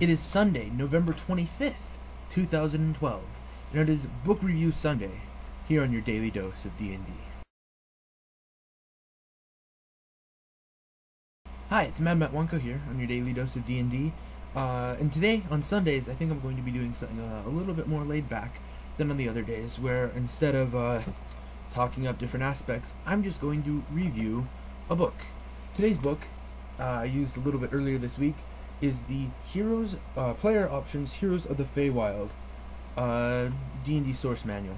It is Sunday, November 25th, 2012, and it is Book Review Sunday, here on your daily dose of D&D. Hi, it's Mad Matt Wonko here on your daily dose of D&D, and today, on Sundays, I think I'm going to be doing something a little bit more laid back than on the other days, where instead of talking up different aspects, I'm just going to review a book. Today's book, I used a little bit earlier this week, is the Heroes, Player Options Heroes of the Feywild D&D Source Manual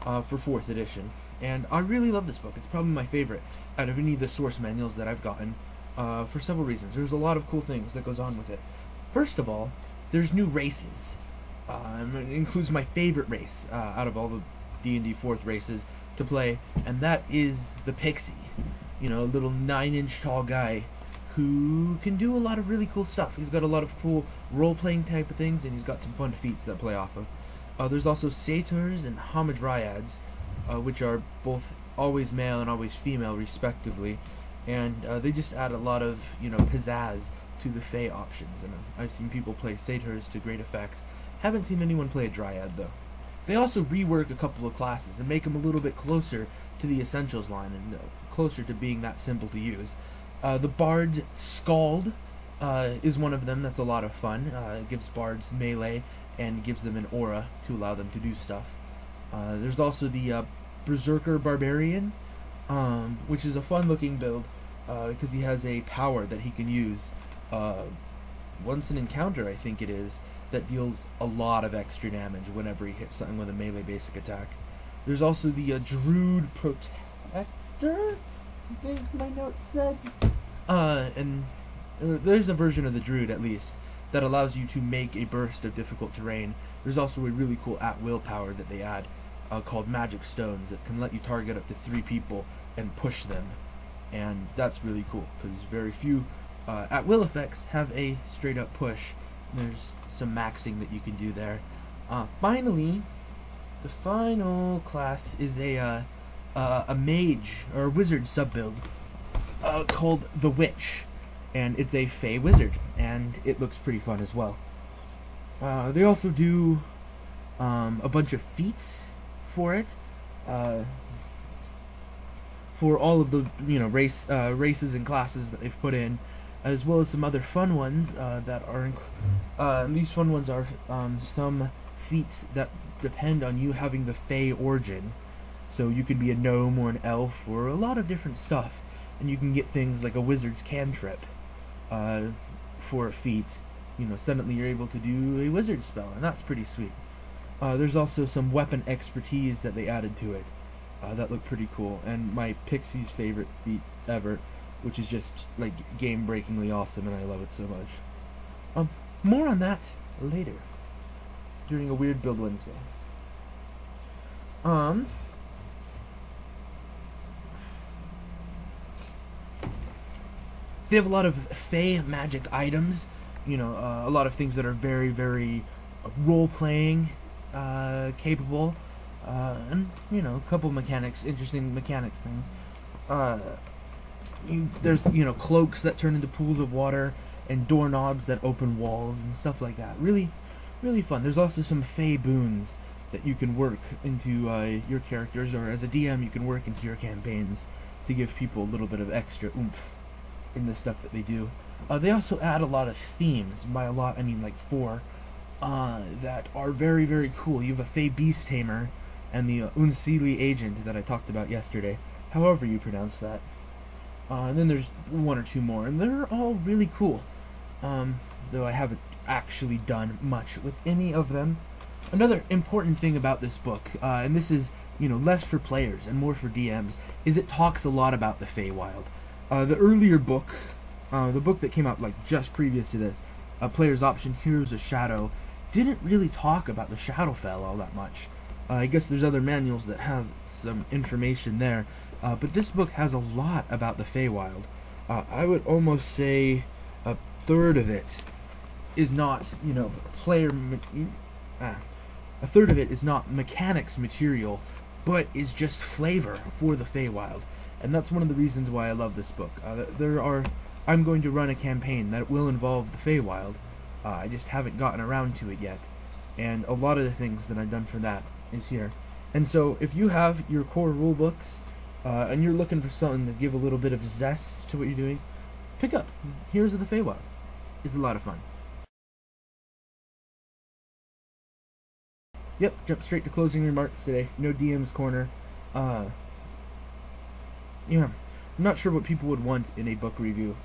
for 4th edition. And I really love this book. It's probably my favorite out of any of the source manuals that I've gotten for several reasons. There's a lot of cool things that goes on with it. First of all, there's new races. It includes my favorite race out of all the D&D 4th races to play, and that is the Pixie. You know, a little 9-inch tall guy who can do a lot of really cool stuff. He's got a lot of cool role-playing type of things, and he's got some fun feats that play off of. There's also satyrs and hamadryads, which are both always male and always female, respectively, and they just add a lot of, you know, pizzazz to the Fey options. And I've seen people play satyrs to great effect. Haven't seen anyone play a dryad, though. They also rework a couple of classes and make them a little bit closer to the Essentials line and closer to being that simple to use. The Bard Scald is one of them that's a lot of fun. It gives bards melee and gives them an aura to allow them to do stuff. There's also the Berserker Barbarian, which is a fun looking build because he has a power that he can use once an encounter, I think it is, that deals a lot of extra damage whenever he hits something with a melee basic attack. There's also the Druid Protector, I think my notes said. And there's a version of the Druid, at least, that allows you to make a burst of difficult terrain. There's also a really cool at-will power that they add called Magic Stones that can let you target up to 3 people and push them. And that's really cool, because very few at-will effects have a straight-up push. There's some maxing that you can do there. Finally, the final class is a mage or wizard sub-build called the Witch, and it's a Fey wizard, and it looks pretty fun as well. They also do a bunch of feats for it, for all of the races and classes that they've put in, as well as some other fun ones that are these fun ones are some feats that depend on you having the Fey origin. So you could be a gnome or an elf or a lot of different stuff, and you can get things like a wizard's cantrip for a feat. You know, suddenly you're able to do a wizard spell, and that's pretty sweet. There's also some weapon expertise that they added to it that look pretty cool, and my Pixie's favorite feat ever, which is just like game-breakingly awesome, and I love it so much. More on that later, during a Weird Build Wednesday. They have a lot of Fey magic items, you know, a lot of things that are very, very role-playing capable, and, you know, a couple mechanics, interesting mechanics things. There's, you know, cloaks that turn into pools of water, and doorknobs that open walls, and stuff like that. Really, really fun. There's also some Fey boons that you can work into your characters, or as a DM you can work into your campaigns to give people a little bit of extra oomph in the stuff that they do. They also add a lot of themes. By a lot, I mean like 4, that are very, very cool. You have a Fey Beast Tamer, and the Unsili Agent that I talked about yesterday, however you pronounce that. And then there's 1 or 2 more, and they're all really cool, though I haven't actually done much with any of them. Another important thing about this book, and this is, you know, less for players and more for DMs, is it talks a lot about the Feywild. The earlier book, the book that came out like just previous to this, Player's Option Heroes of Shadow, didn't really talk about the Shadowfell all that much. I guess there's other manuals that have some information there, but this book has a lot about the Feywild. I would almost say a third of it is not, you know, a third of it is not mechanics material, but is just flavor for the Feywild. And that's one of the reasons why I love this book. I'm going to run a campaign that will involve the Feywild, I just haven't gotten around to it yet, and a lot of the things that I've done for that is here. And so if you have your core rule books and you're looking for something to give a little bit of zest to what you're doing, pick up Heroes of the Feywild. It's a lot of fun. Yep, jump straight to closing remarks today. No DM's corner. Yeah, I'm not sure what people would want in a book review,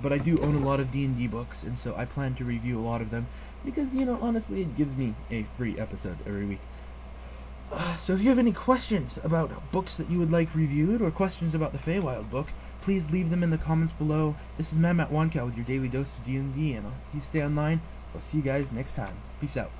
but I do own a lot of D&D books, and so I plan to review a lot of them because, you know, honestly, it gives me a free episode every week. So if you have any questions about books that you would like reviewed, or questions about the Feywild book, please leave them in the comments below. This is Matt Wonka with your daily dose of D&D, and if you stay online, I'll see you guys next time. Peace out.